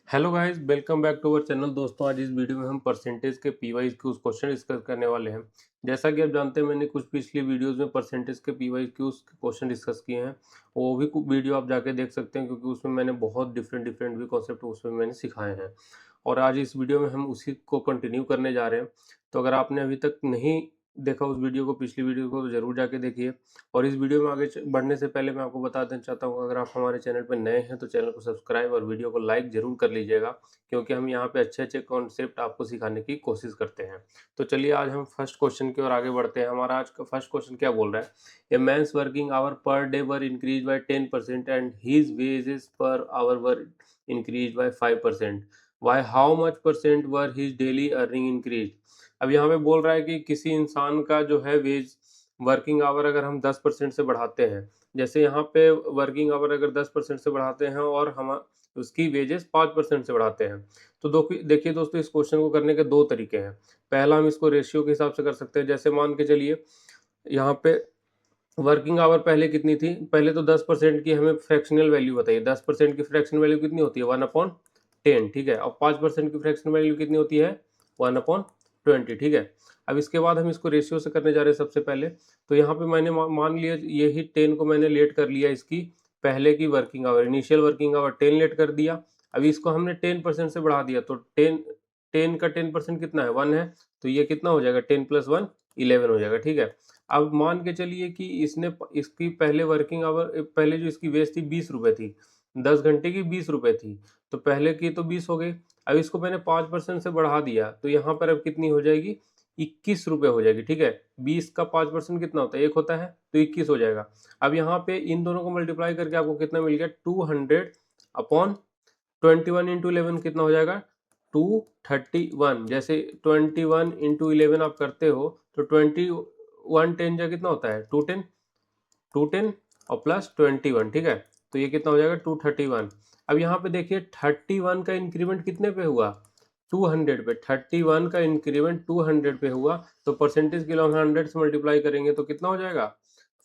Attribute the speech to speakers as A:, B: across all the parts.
A: Hello guys, welcome back to our channel. दोस्तों, आज इस वीडियो में हम परसेंटेज के पीवाई क्यूज क्वेश्चन डिस्कस करने वाले हैं। जैसा कि आप जानते हैं, मैंने कुछ पिछली वीडियोस में परसेंटेज के पीवाई क्यूज क्वेश्चन डिस्कस किए हैं। वो भी वीडियो आप जाके देख सकते हैं, क्योंकि उसमें मैंने बहुत डिफरेंट भी कॉन्सेप्ट उसमें मैंने सिखाए हैं। और आज इस वीडियो में हम उसी को कंटिन्यू करने जा रहे हैं। तो अगर आपने अभी तक नहीं देखा उस वीडियो को, पिछली वीडियो को, तो ज़रूर जाके देखिए। और इस वीडियो में आगे बढ़ने से पहले मैं आपको बता देना चाहता हूँ, अगर आप हमारे चैनल पर नए हैं तो चैनल को सब्सक्राइब और वीडियो को लाइक ज़रूर कर लीजिएगा, क्योंकि हम यहाँ पे अच्छे कॉन्सेप्ट आपको सिखाने की कोशिश करते हैं। तो चलिए आज हम फर्स्ट क्वेश्चन की ओर आगे बढ़ते हैं। हमारा आज का फर्स्ट क्वेश्चन क्या बोल रहा है? A man's working hour per day were increase by 10% and his wages per hour were increase by 5%। Why how much percent were his daily earning increase? अब यहाँ पे बोल रहा है कि किसी इंसान का जो है वेज वर्किंग आवर अगर हम 10% से बढ़ाते हैं, जैसे यहाँ पे वर्किंग आवर अगर 10% से बढ़ाते हैं और हम उसकी वेजेस 5% से बढ़ाते हैं, तो देखिए दोस्तों, इस क्वेश्चन को करने के दो तरीके हैं। पहला, हम इसको रेशियो के हिसाब से कर सकते हैं। जैसे मान के चलिए, यहाँ पे वर्किंग आवर पहले कितनी थी? पहले तो 10% की हमें फ्रैक्शनल वैल्यू बताइए। 10% की फ्रैक्शनल वैल्यू कितनी होती है? 1/10, ठीक है। और 5% की फ्रैक्शनल वैल्यू कितनी होती है? 1/20, ठीक है। अब इसके बाद हम इसको रेशियो से करने जा रहे हैं सबसे पहले। तो यहाँ पे मैंने मान लिया, यही 10 को मैंने लेट कर लिया इसकी पहले की working hour, initial working hour 10 let कर दिया। अभी इसको हमने 10% से बढ़ा दिया, तो 10 का 10% कितना है? 1 है। तो ये कितना हो जाएगा? 10 + 1 11 हो जाएगा, ठीक है। अब मान के चलिए कि इसकी पहले वर्किंग आवर, पहले जो इसकी वेज थी 20 रुपये थी, 10 घंटे की 20 रुपये थी, तो पहले की तो 20 हो गई। अब इसको मैंने 5% से बढ़ा दिया, तो यहाँ पर अब कितनी हो जाएगी? 21 रुपये हो जाएगी, ठीक है। 20 का 5% कितना होता है? 1 होता है, तो 21 हो जाएगा। अब यहाँ पे इन दोनों को मल्टीप्लाई करके आपको कितना मिल गया? 200/21 × 11 कितना हो जाएगा? 231। जैसे 21 × 11 आप करते हो, तो 21 10 जा कितना होता है? 210 और प्लस 21, ठीक है। तो ये कितना हो जाएगा? 231। अब यहाँ पे देखिए 31 का इंक्रीमेंट कितने पे हुआ? 200 पे। 31 का इंक्रीमेंट 200 पे हुआ, तो परसेंटेज के लिए हम 100 से मल्टीप्लाई करेंगे तो कितना हो जाएगा?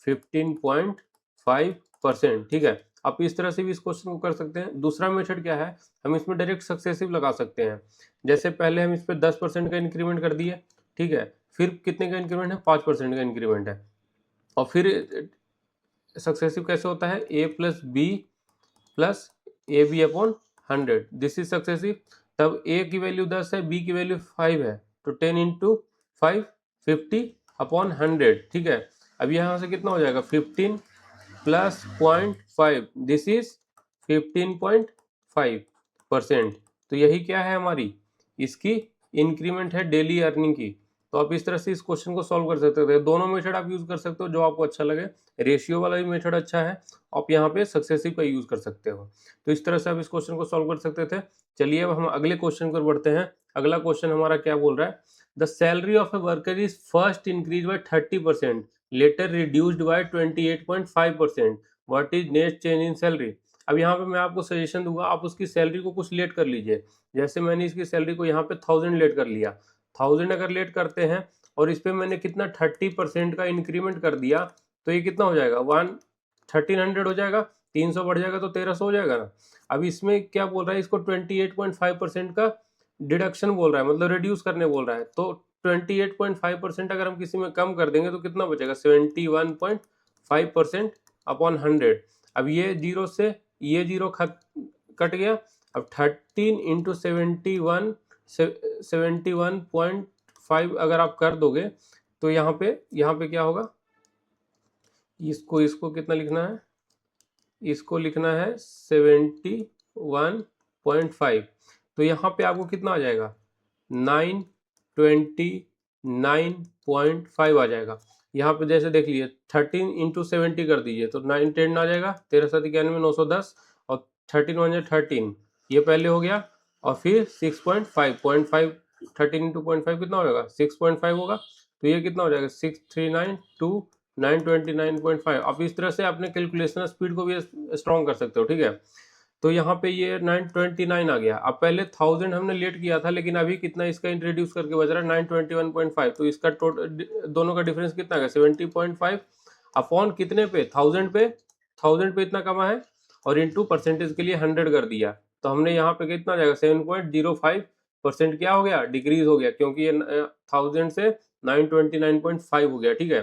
A: 15.5%, ठीक है। आप इस तरह से भी इस क्वेश्चन को कर सकते हैं। दूसरा मेथड क्या है? हम इसमें डायरेक्ट सक्सेसिव लगा सकते हैं। जैसे पहले हम इस पर 10% का इंक्रीमेंट कर दिए, ठीक है। फिर कितने का इंक्रीमेंट है? 5% का इंक्रीमेंट है। और फिर सक्सेसिव कैसे होता है? a + b + ab/100, this is successive. तब a की वैल्यू 10 है, b की वैल्यू 5 है, तो 10 × 5 50/100, ठीक है। अब यहाँ से कितना हो जाएगा? 15 + 0.5, दिस इज 15.5%। तो यही क्या है हमारी? इसकी इंक्रीमेंट है डेली अर्निंग की। तो आप इस तरह से इस क्वेश्चन को सॉल्व कर सकते थे। दोनों मेथड आप यूज कर सकते हो, जो आपको अच्छा लगे। रेशियो वाला भी मेथड अच्छा है, आप यहाँ पे सक्सेसिव का यूज कर सकते हो। तो इस तरह से आप इस क्वेश्चन को सॉल्व कर सकते थे। चलिए अब हम अगले क्वेश्चन पर बढ़ते हैं। अगला क्वेश्चन हमारा क्या बोल रहा है? The salary of a worker is first increase by 30%, later reduced by 28.5%, what is next change in salary? अब यहाँ पे मैं आपको सजेशन दूंगा, आप उसकी सैलरी को कुछ लेट कर लीजिए। जैसे मैंने इसकी सैलरी को यहाँ पे 1000 लेट कर लिया। 1000 अगर लेट करते हैं और इस पे मैंने कितना 30% का इंक्रीमेंट कर दिया, तो ये कितना हो जाएगा? 1300 हो जाएगा। 300 बढ़ जाएगा तो 1300 हो जाएगा ना। अब इसमें क्या बोल रहा है? इसको 28.5% का डिडक्शन बोल रहा है, मतलब रिड्यूस करने बोल रहा है। तो 28.5% अगर हम किसी में कम कर देंगे तो कितना बचेगा? 71.5%/100। अब ये जीरो से ये जीरो कट गया। अब 13 × 71.5 अगर आप कर दोगे, तो यहाँ पे क्या होगा? इसको कितना लिखना है? इसको लिखना है 71.5। तो यहाँ पे आपको कितना आ जाएगा? 929.5 आ जाएगा। यहाँ पे जैसे देख लीजिए, 13 × 70 कर दीजिए, तो 910 आ जाएगा। 13×7 = 910, और 13 × 1 = 13, ये पहले हो गया। और फिर 6.5 13 × 0.5 कितना हो जाएगा? 6.5 होगा। तो ये कितना हो जाएगा? 6392929.5। आप इस तरह से अपने कैलकुलेशन स्पीड को भी स्ट्रॉन्ग कर सकते हो, ठीक है। तो यहाँ पे ये 929 आ गया। अब पहले 1000 हमने लेट किया था, लेकिन अभी कितना इसका इंट्रोड्यूस करके बच रहा है? 921.5। तो इसका टोटल दोनों का डिफरेंस कितना है? 70.5 अपॉन कितने पे? 1000 पे। 1000 पे इतना कमा है, और इंटू परसेंटेज के लिए 100 कर दिया, तो हमने यहाँ पे कितना जाएगा 7.05% क्या हो गया, डिक्रीज हो गया, क्योंकि ये 1000 से 929.5 हो गया। ठीक है,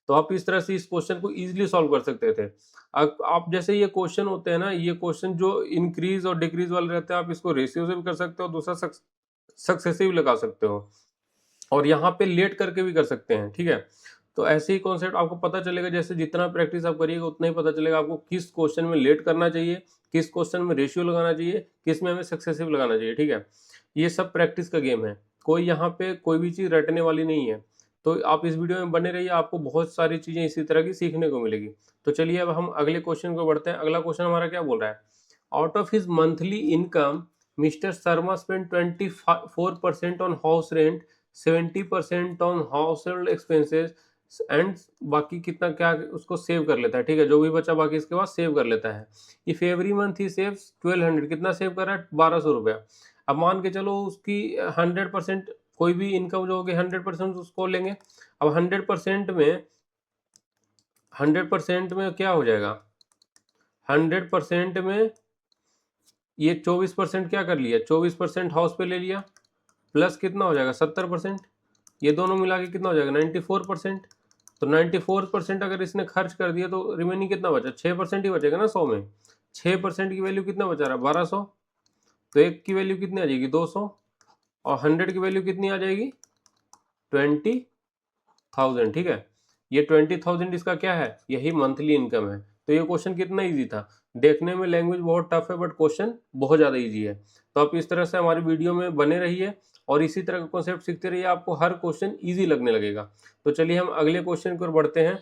A: तो आप इस तरह से इस क्वेश्चन को इजीली सॉल्व कर सकते थे। आप जैसे ये क्वेश्चन होते हैं ना, ये क्वेश्चन जो इंक्रीज और डिक्रीज वाले रहते हैं, आप इसको रेशियो से भी कर सकते हो, दूसरा सक्सेसिव लगा सकते हो, और यहाँ पे लेट करके भी कर सकते हैं। ठीक है, तो ऐसे ही कॉन्सेप्ट आपको पता चलेगा, जैसे जितना प्रैक्टिस आप करिएगा उतना ही पता चलेगा आपको किस क्वेश्चन में लेट करना चाहिए, किस क्वेश्चन में रेशियो लगाना चाहिए, किस में हमें सक्सेसिव लगाना चाहिए। ठीक है, ये सब प्रैक्टिस का गेम है, कोई यहाँ पे कोई भी चीज़ रटने वाली नहीं है। तो आप इस वीडियो में बने रहिए, आपको बहुत सारी चीज़ें इसी तरह की सीखने को मिलेगी। तो चलिए अब हम अगले क्वेश्चन को बढ़ते हैं। अगला क्वेश्चन हमारा क्या बोल रहा है, out of his monthly income mister Sharma spend 24% on house rent, 70% on house hold expenses and बाकी कितना क्या उसको सेव कर लेता है। ठीक है, जो भी बचा बाकी इसके बाद सेव कर लेता है। If every month he saves 1200, कितना सेव कर रहा है, 1200 रुपया। अब मान के चलो उसकी 100%, कोई भी इनकम जो होगी 100% उसको लेंगे। अब 100% में क्या हो जाएगा, 100% में ये 24% क्या कर लिया, 24% हाउस पे ले लिया, प्लस कितना हो जाएगा 70%, ये दोनों मिला के कितना हो जाएगा 94%। तो 94% अगर इसने खर्च कर दिया तो रिमेनिंग कितना बचा, 6% ही बचेगा ना 100 में। 6% की वैल्यू कितना बचा रहा है, 1200। तो एक की वैल्यू कितनी आ जाएगी, 200, और 100 की वैल्यू कितनी आ जाएगी, 20,000। ठीक है, ये 20,000 इसका क्या है, यही मंथली इनकम है। तो ये क्वेश्चन कितना इजी था, देखने में लैंग्वेज बहुत टफ है बट क्वेश्चन बहुत ज़्यादा इजी है। तो आप इस तरह से हमारी वीडियो में बने रहिए और इसी तरह का कॉन्सेप्ट सीखते रहिए, आपको हर क्वेश्चन इजी लगने लगेगा। तो चलिए हम अगले क्वेश्चन की ओर बढ़ते हैं।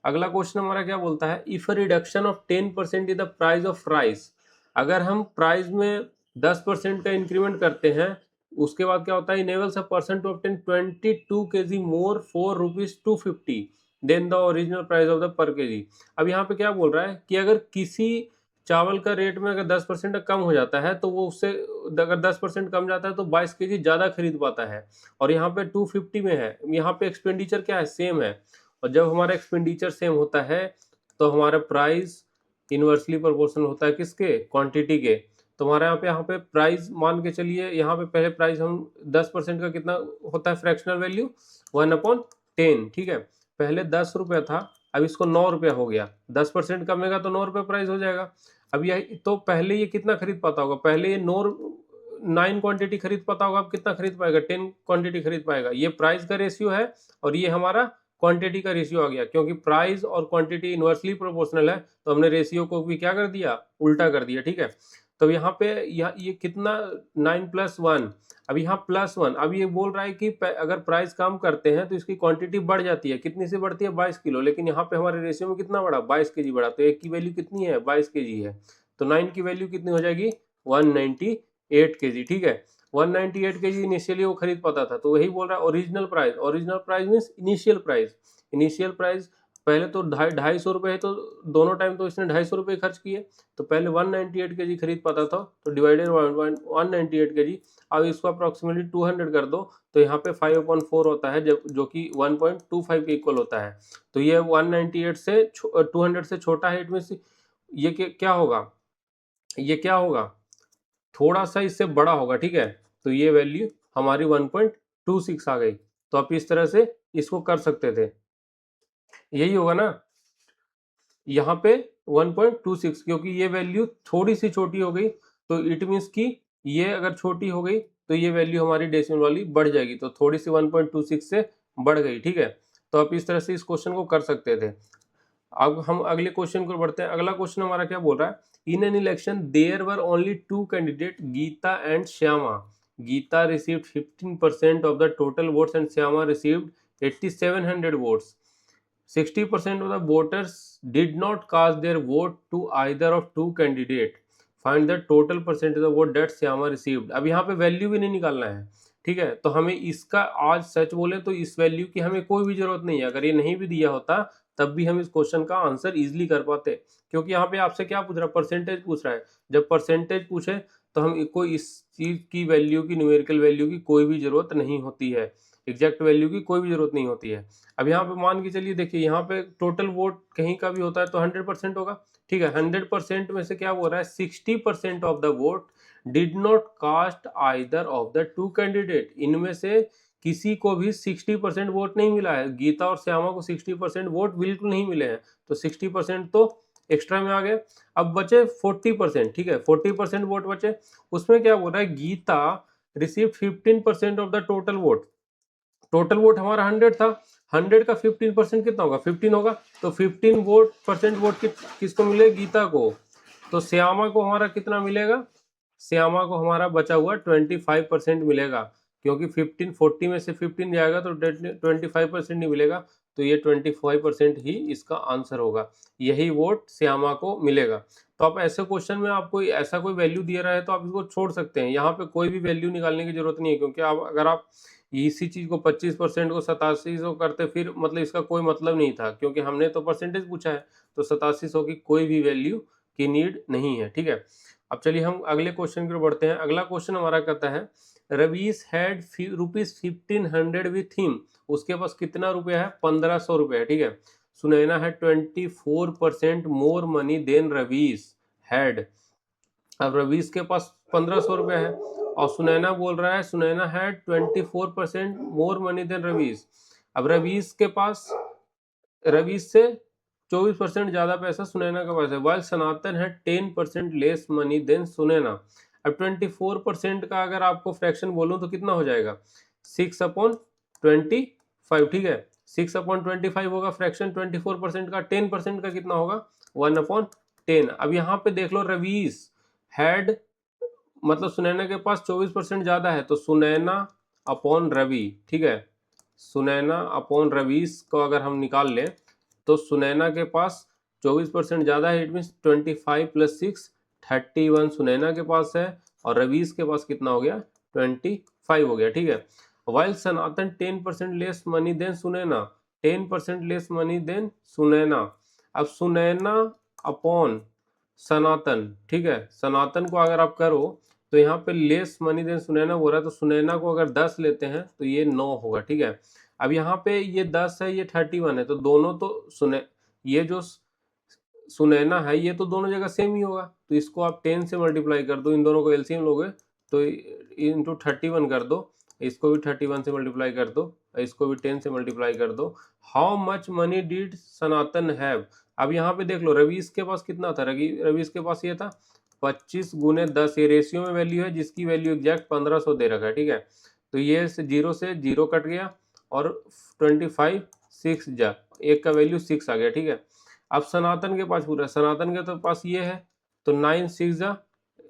A: अगला क्वेश्चन हमारा क्या बोलता है, if a reduction of 10% in the price of rice, अगर हम प्राइस में 10% का इंक्रीमेंट करते हैं, उसके बाद क्या होता है, enables a person to obtain 22 kg more for ₹250 then the original price of the per kg. अब यहाँ पे क्या बोल रहा है कि अगर किसी चावल का रेट में अगर 10% कम हो जाता है तो वो उससे, अगर 10% कम जाता है तो 22 kg ज़्यादा खरीद पाता है, और यहाँ पे 250 में है, यहाँ पे एक्सपेंडिचर क्या है, सेम है। और जब हमारा एक्सपेंडिचर सेम होता है तो हमारा प्राइस इनवर्सली प्रोपोर्शनल होता है किसके, क्वांटिटी के। तो हमारे यहाँ पे प्राइस मान के चलिए, यहाँ पे पहले प्राइस हम 10% का कितना होता है फ्रैक्शनल वैल्यू, 1/10। ठीक है, पहले 10 रुपया था, अब इसको 9 रुपया हो गया, 10% कमेगा तो 9 रुपये प्राइस हो जाएगा। अब यह तो पहले ये कितना खरीद पाता होगा, पहले ये 9 क्वांटिटी खरीद पाता होगा, अब कितना खरीद पाएगा, 10 क्वांटिटी खरीद पाएगा। ये प्राइस का रेशियो है और ये हमारा क्वांटिटी का रेशियो आ गया, क्योंकि प्राइस और क्वांटिटी इनवर्सली प्रोपोर्शनल है तो हमने रेशियो को भी क्या कर दिया, उल्टा कर दिया। ठीक है, तो यहाँ पे ये कितना 9+1, अब यहाँ +1। अब ये बोल रहा है कि अगर प्राइस कम करते हैं तो इसकी क्वांटिटी बढ़ जाती है, कितनी से बढ़ती है, 22 किलो, लेकिन यहाँ पे हमारे रेशियो में कितना बढ़ा, 22 kg बढ़ा, तो एक की वैल्यू कितनी है, 22 kg है। तो 9 की वैल्यू कितनी हो जाएगी, 198 kg। ठीक है, 198 kg इनिशियली वो खरीद पाता था, तो वही बोल रहा है original price. Original price means initial price. Initial price पहले तो 250 रुपये है, तो दोनों टाइम तो इसने 250 रुपये खर्च किए, तो पहले 198 kg खरीद पाता था, तो डिवाइडेड 198 kg। अब इसको अप्रॉक्सीमेटली 200 कर दो तो यहाँ पे 5/4 होता है, जब जो कि 1.25 के इक्वल होता है। तो ये 198 से 200 से छोटा है, इट मीन्स ये क्या होगा, ये क्या होगा, थोड़ा सा इससे बड़ा होगा। ठीक है, तो ये वैल्यू हमारी 1.26 आ गई। तो आप इस तरह से इसको कर सकते थे, यही होगा ना, यहाँ पे 1.26, क्योंकि ये वैल्यू थोड़ी सी छोटी हो गई, तो इट मीन्स कि ये अगर छोटी हो गई तो ये वैल्यू हमारी डेसिमल वाली बढ़ जाएगी, तो थोड़ी सी 1.26 से बढ़ गई। ठीक है, तो आप इस तरह से इस क्वेश्चन को कर सकते थे। अब हम अगले क्वेश्चन को बढ़ते हैं। अगला क्वेश्चन हमारा क्या बोल रहा है, in an election there were only 2 candidate, Geeta and Shyama. Geeta received 15% of the total votes and Shyama received 8700 votes. 60% of the voters did not cast their vote to either of two candidate. Find the total percentage of vote that Shyama received. अब यहाँ पे value भी नहीं निकालना है। ठीक है, तो हमें इसका आज सच बोले तो इस वैल्यू की हमें कोई भी जरूरत नहीं है। अगर ये नहीं भी दिया होता तब भी हम इस क्वेश्चन का आंसर इजीली कर पाते, क्योंकि यहाँ पे आपसे क्या पूछ रहा है, परसेंटेज पूछ रहा है। जब परसेंटेज पूछे तो हम कोई इस चीज की वैल्यू की, न्यूमेरिकल वैल्यू की कोई भी जरूरत नहीं होती है, एग्जैक्ट वैल्यू की कोई भी जरूरत नहीं होती है। अब यहाँ पे मान के चलिए, देखिए यहाँ पे टोटल वोट कहीं का भी होता है तो 100% होगा। ठीक है, 100% में से क्या बोल रहा है, 60% of the vote did not cast either of the two candidate, इनमें से किसी को भी 60% वोट नहीं मिला है। गीता और श्यामा को 60% वोट बिल्कुल नहीं मिले हैं, तो 60% तो एक्स्ट्रा में आ गए। अब बचे 40%, ठीक है, 40% वोट बचे। उसमें क्या बोल रहा है, Geeta receive 15% of the total vote. Total vote हमारा 100 था, 100 का 15% कितना होगा, 15 होगा। तो 15% वोट किसको मिले, गीता को। तो श्यामा को हमारा कितना मिलेगा, श्यामा को हमारा बचा हुआ 25% मिलेगा, क्योंकि 40 में से 15 जाएगा तो 25% नहीं मिलेगा, तो ये 25% ही इसका आंसर होगा। यही वोट श्यामा को मिलेगा। तो आप ऐसे क्वेश्चन में आपको ऐसा कोई वैल्यू दिया रहा है तो आप इसको छोड़ सकते हैं, यहाँ पे कोई भी वैल्यू निकालने की जरूरत नहीं है, क्योंकि अगर आप इसी चीज को 25% को 8700 करते फिर मतलब इसका कोई मतलब नहीं था, क्योंकि हमने तो परसेंटेज पूछा है, तो 8700 की कोई भी वैल्यू की नीड नहीं है, ठीक है। अब चलिए हम अगले क्वेश्चन की ओर बढ़ते हैं। अगला क्वेश्चन हमारा कहता है, रवीश हैड ₹1500 विथ हिम, उसके पास कितना रुपया है, 1500 रुपया है, ठीक है। सुनैना है 24% more money than Ravish had. अब रवीश के पास 1500 रुपया है और सुनैना बोल रहा है, सुनैना है 24% मोर मनी देन रवीश। अब रवीश के पास, रवीश से 24% ज्यादा पैसा सुनैना के पास है, वाइल सनातन है 10% लेस मनी देन सुनैना। अब 24% का अगर आपको फ्रैक्शन बोलूं तो कितना हो जाएगा, 6/25, ठीक है। 6/25 होगा फ्रैक्शन 24% का। 10% का कितना होगा, 1/10। अब यहाँ पे देख लो, रवीश हैड मतलब सुनैना के पास 24% ज्यादा है, तो सुनैना अपॉन रवि, ठीक है। सुनैना अपॉन रवीश को अगर हम निकाल लें तो सुनैना के पास 24% ज्यादा है, इट मीन 25 + 6 31 सुनैना के पास है, और रवीश के पास कितना हो गया, 25 हो गया, ठीक है। While Sanatan 10% less money than Sunaina, 10% less money than Sunaina. अब सुनैना अपॉन सनातन, ठीक है, सनातन को अगर आप करो तो यहाँ पे लेस मनी देन सुनैना बोल रहा है, तो सुनैना को अगर 10 लेते हैं तो ये 9 होगा, ठीक है। अब यहाँ पे ये 10 है, ये 31 है, तो दोनों तो ये जो सुनैना है ये तो दोनों जगह सेम ही होगा, तो इसको आप 10 से मल्टीप्लाई कर दो, इन दोनों को एलसीएम लोगे तो इंटू 31 कर दो, इसको भी 31 से मल्टीप्लाई कर दो, इसको भी 10 से मल्टीप्लाई कर दो। How much money did Sanatan have. अब यहाँ पे देख लो, रवीश के पास कितना था, रवीश के पास ये था 25 × 10, ये रेशियो में वैल्यू है जिसकी वैल्यू एग्जैक्ट 1500 दे रखा है, ठीक है। तो ये जीरो से जीरो कट गया और 25 6 जा, एक का वैल्यू 6 आ गया, ठीक है। अब सनातन के पास पूरा, सनातन के तो पास ये है, तो 9 6 जा,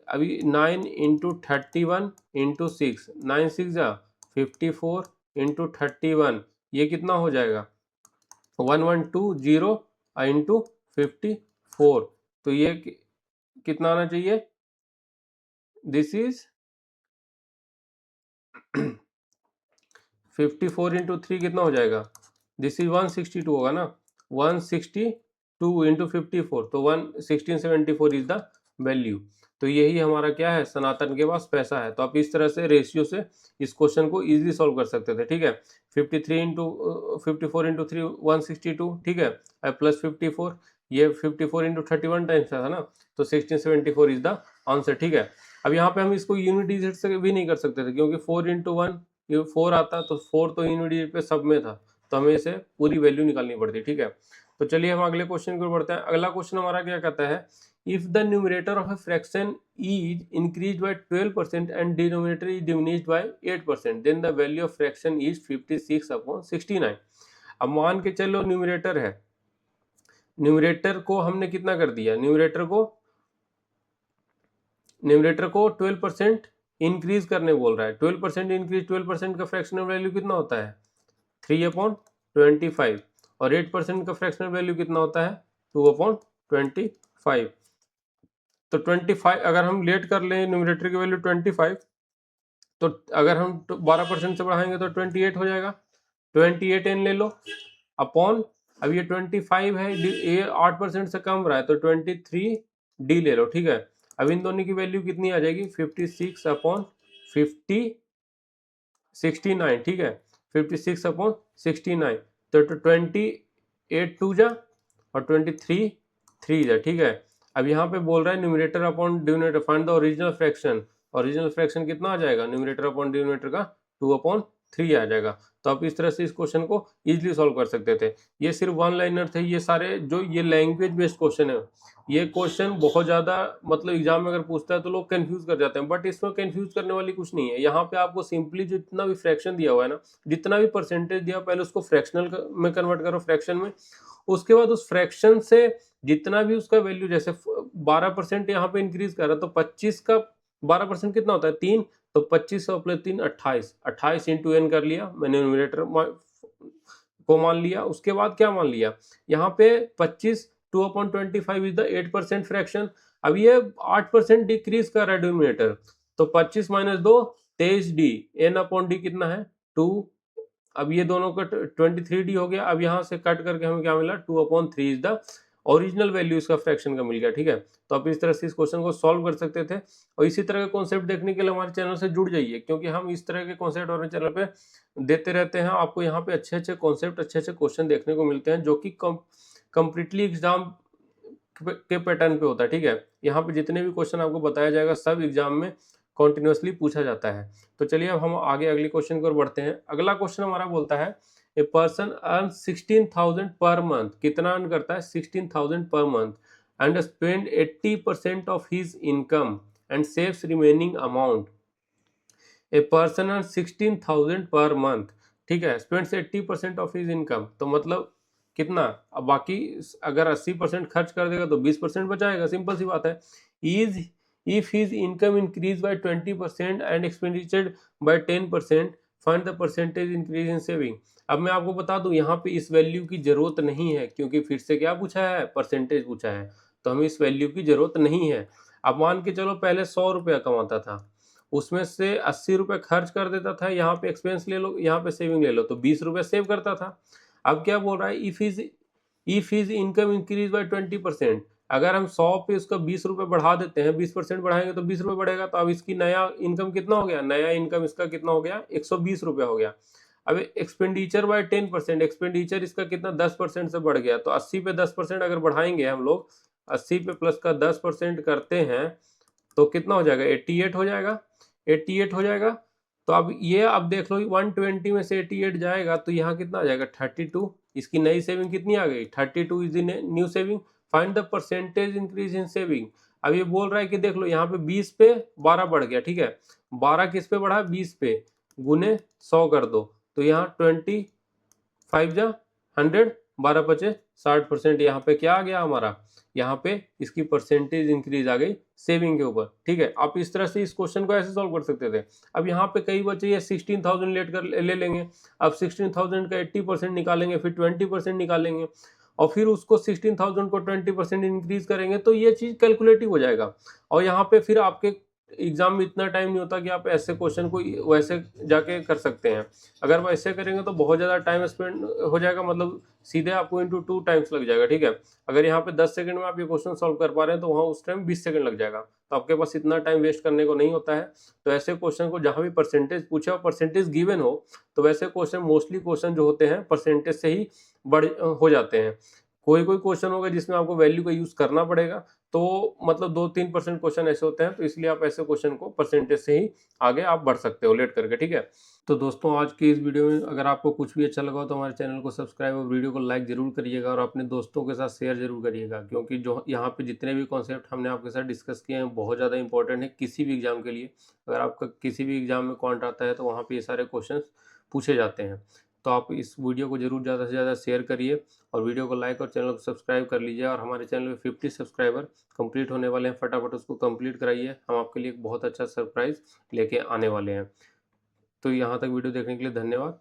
A: अभी 9 × 31 × 6, 9 6 जा 54 × 31, ये कितना हो जाएगा 1120 × 54, तो ये कितना आना चाहिए, दिस इज 54 × 3 कितना हो जाएगा, दिस इज 162 होगा ना, 162 × 54, तो 1674 इज द वैल्यू। तो यही हमारा क्या है, सनातन के पास पैसा है। तो आप इस तरह से रेशियो से इस क्वेश्चन को इजीली सॉल्व कर सकते थे, ठीक है। 54 × 3 162, ठीक है, प्लस 54, ये 54 × 31 टाइम्स था ना, तो 1674 इज द आंसर, ठीक है। अब यहाँ पे हम इसको यूनिट डिजिट से भी नहीं कर सकते थे, क्योंकि 4 × 1 ये 4 आता, तो 4 तो यूनिट डिजिट पे सब में था, तो हमें इसे पूरी वैल्यू निकालनी पड़ती, ठीक है। तो चलिए हम अगले क्वेश्चन की ओर बढ़ते हैं। अगला क्वेश्चन हमारा क्या कहता है, if the numerator of a fraction is increase by 12% and denominator is diminished by 8%, then the value of fraction is 56/69। अब मान के चलो न्यूमरेटर है, न्यूमरेटर को हमने कितना कर दिया, न्यूमरेटर को 12% इंक्रीज करने बोल रहा है। 12% इंक्रीज, 12% का फ्रैक्शनल वैल्यू कितना होता है, 3/25, और 8% का फ्रैक्शनल वैल्यू कितना होता है, 2/25। तो 25 अगर हम लेट कर लें न्यूमरेटर की वैल्यू 25, तो अगर हम 12% से बढ़ाएंगे तो 28 हो जाएगा, 28n ले लो अपॉन, अब ये 25 है, ये 8% से कम रहा है, तो 23d ले लो, ठीक है। अब इन दोनों की वैल्यू कितनी आ जाएगी, 56/69, ठीक है, 56/69, तो 28 2 जा और 23 3 जा, ठीक है। अब यहाँ पे बोल रहा है numerator upon denominator, find the original fraction original fraction कितना आ जाएगा, न्यूमरेटर अपॉन डिनोमिनेटर का 2/3 आ जाएगा। तो आप इस तरह से इस क्वेश्चन को इजीली सॉल्व कर सकते थे। ये सिर्फ वन लाइनर थे, ये सारे जो ये लैंग्वेज बेस्ड क्वेश्चन है, ये क्वेश्चन बहुत ज़्यादा मतलब एग्जाम में अगर पूछता है तो लोग कंफ्यूज कर जाते हैं, बट इसमें कंफ्यूज करने वाली कुछ नहीं है। यहाँ पे आपको सिंपली जितना भी फ्रैक्शन दिया हुआ है ना, जितना भी परसेंटेज दिया, पहले उसको फ्रैक्शनल में कन्वर्ट करो, फ्रैक्शन में। उसके बाद उस फ्रैक्शन से जितना भी उसका वैल्यू, जैसे 12% यहाँ पे इंक्रीज कर रहा है, तो 25 का 12% कितना होता है, 3। तो 25 प्लस 3 28, 28 इंटू एन कर लिया मैंने, न्यूमरेटर को मान लिया। उसके बाद क्या मान लिया, यहाँ पे 25 2/25 इज द 8% फ्रैक्शन। अब ये 8% डिक्रीज कर रहा है डिनोमिनेटर, तो 25 minus 2 23d, N upon D कितना है 2। अब ये दोनों का 23d हो गया। अब यहाँ से कट करके हमें क्या मिला, 2/3 इज द ओरिजिनल वैल्यू इसका फ्रैक्शन का मिल गया, ठीक है। तो आप इस तरह से इस क्वेश्चन को सॉल्व कर सकते थे। और इसी तरह के कॉन्सेप्ट देखने के लिए हमारे चैनल से जुड़ जाइए, क्योंकि हम इस तरह के कॉन्सेप्ट हमारे चैनल पे देते रहते हैं। आपको यहाँ पे अच्छे अच्छे कॉन्सेप्ट, अच्छे अच्छे क्वेश्चन देखने को मिलते हैं, जो कि कंप्लीटली एग्जाम के पैटर्न पे होता है, ठीक है। यहाँ पे जितने भी क्वेश्चन आपको बताया जाएगा सब एग्जाम में कॉन्टिन्यूसली पूछा जाता है। तो चलिए अब हम आगे अगले क्वेश्चन की ओर बढ़ते हैं। अगला क्वेश्चन हमारा बोलता है, a person earn 16,000 per month, कितना अर्न करता है 16,000 per month, and spend 80% of his income and saves remaining amount. A person earn 16,000 per month, ठीक है, स्पेंड्स 80% ऑफ हिज इनकम, तो मतलब कितना, अब बाकी अगर 80% खर्च कर देगा तो 20% बचाएगा, सिंपल सी बात है। Is if his income increase by 20% and expenditure bye 10%, find the percentage increase in saving. अब मैं आपको बता दूं, यहाँ पे इस वैल्यू की जरूरत नहीं है, क्योंकि फिर से क्या पूछा है, परसेंटेज पूछा है, तो हमें इस वैल्यू की जरूरत नहीं है। अब मान के चलो पहले 100 रुपया कमाता था, उसमें से 80 रुपये खर्च कर देता था, यहाँ पे एक्सपेंस ले लो, यहाँ पे सेविंग ले लो, तो 20 रुपये सेव करता था। अब क्या बोल रहा है, if his income increase by 20%, अगर हम 100 पे उसका 20 रुपये बढ़ा देते हैं, 20% बढ़ाएंगे तो 20 रुपये बढ़ेगा, तो अब इसकी नया इनकम कितना हो गया, नया इनकम इसका कितना हो गया, 120 रुपया हो गया। अब एक्सपेंडिचर बाय 10%, एक्सपेंडिचर इसका कितना 10% से बढ़ गया, तो 80 पे 10% अगर बढ़ाएंगे हम लोग, 80 पे प्लस का 10% करते हैं तो कितना हो जाएगा, 88 हो जाएगा, 88 हो जाएगा। तो अब ये अब देख लो 120 में से 88 जाएगा तो यहाँ कितना आ जाएगा 32। इसकी नई सेविंग कितनी आ गई, 32 is the new saving. Find the percentage increase in saving. अब ये बोल रहा है कि देख लो यहाँ पे 20 पे 12 बढ़ गया, ठीक है, 12 किस पे बढ़ा, 20 पे, गुने 100 कर दो, तो यहाँ 25 जा 100, 12 बचे 60%। यहाँ पे क्या आ गया हमारा, यहाँ पे इसकी परसेंटेज इंक्रीज आ गई सेविंग के ऊपर, ठीक है। आप इस तरह से इस क्वेश्चन को ऐसे सॉल्व कर सकते थे। अब यहाँ पे कई बच्चे ये 16,000 ले लेंगे, अब 16,000 का 80% निकालेंगे, फिर 20% निकालेंगे, और फिर उसको 16,000 को 20% इंक्रीज करेंगे, तो ये चीज कैलकुलेटिव हो जाएगा। और यहाँ पे फिर आपके एग्जाम में इतना टाइम नहीं होता कि आप ऐसे क्वेश्चन को वैसे जाके कर सकते हैं। अगर वैसे करेंगे तो बहुत ज़्यादा टाइम स्पेंड हो जाएगा, मतलब सीधे आपको इंटू 2 टाइम्स लग जाएगा, ठीक है। अगर यहाँ पे 10 सेकंड में आप ये क्वेश्चन सॉल्व कर पा रहे हैं तो वहाँ उस टाइम 20 सेकंड लग जाएगा, तो आपके पास इतना टाइम वेस्ट करने को नहीं होता है। तो ऐसे क्वेश्चन को जहाँ भी परसेंटेज पूछे और परसेंटेज गिवन हो, तो वैसे क्वेश्चन मोस्टली क्वेश्चन जो होते हैं परसेंटेज से ही बढ़ हो जाते हैं। कोई कोई क्वेश्चन होगा जिसमें आपको वैल्यू का यूज करना पड़ेगा, तो मतलब 2-3% क्वेश्चन ऐसे होते हैं, तो इसलिए आप ऐसे क्वेश्चन को परसेंटेज से ही आगे आप बढ़ सकते हो लेट करके, ठीक है। तो दोस्तों आज की इस वीडियो में अगर आपको कुछ भी अच्छा लगा तो हमारे चैनल को सब्सक्राइब और वीडियो को लाइक जरूर करिएगा, और अपने दोस्तों के साथ शेयर जरूर करिएगा, क्योंकि जो यहाँ पे जितने भी कॉन्सेप्ट हमने आपके साथ डिस्कस किए हैं बहुत ज़्यादा इंपॉर्टेंट है किसी भी एग्जाम के लिए। अगर आपका किसी भी एग्जाम में क्वांट आता है तो वहाँ पर ये सारे क्वेश्चन पूछे जाते हैं। तो आप इस वीडियो को जरूर ज़्यादा से ज़्यादा शेयर करिए, और वीडियो को लाइक और चैनल को सब्सक्राइब कर लीजिए। और हमारे चैनल में 50 सब्सक्राइबर कंप्लीट होने वाले हैं, फटाफट उसको कंप्लीट कराइए, हम आपके लिए एक बहुत अच्छा सरप्राइज लेके आने वाले हैं। तो यहाँ तक वीडियो देखने के लिए धन्यवाद।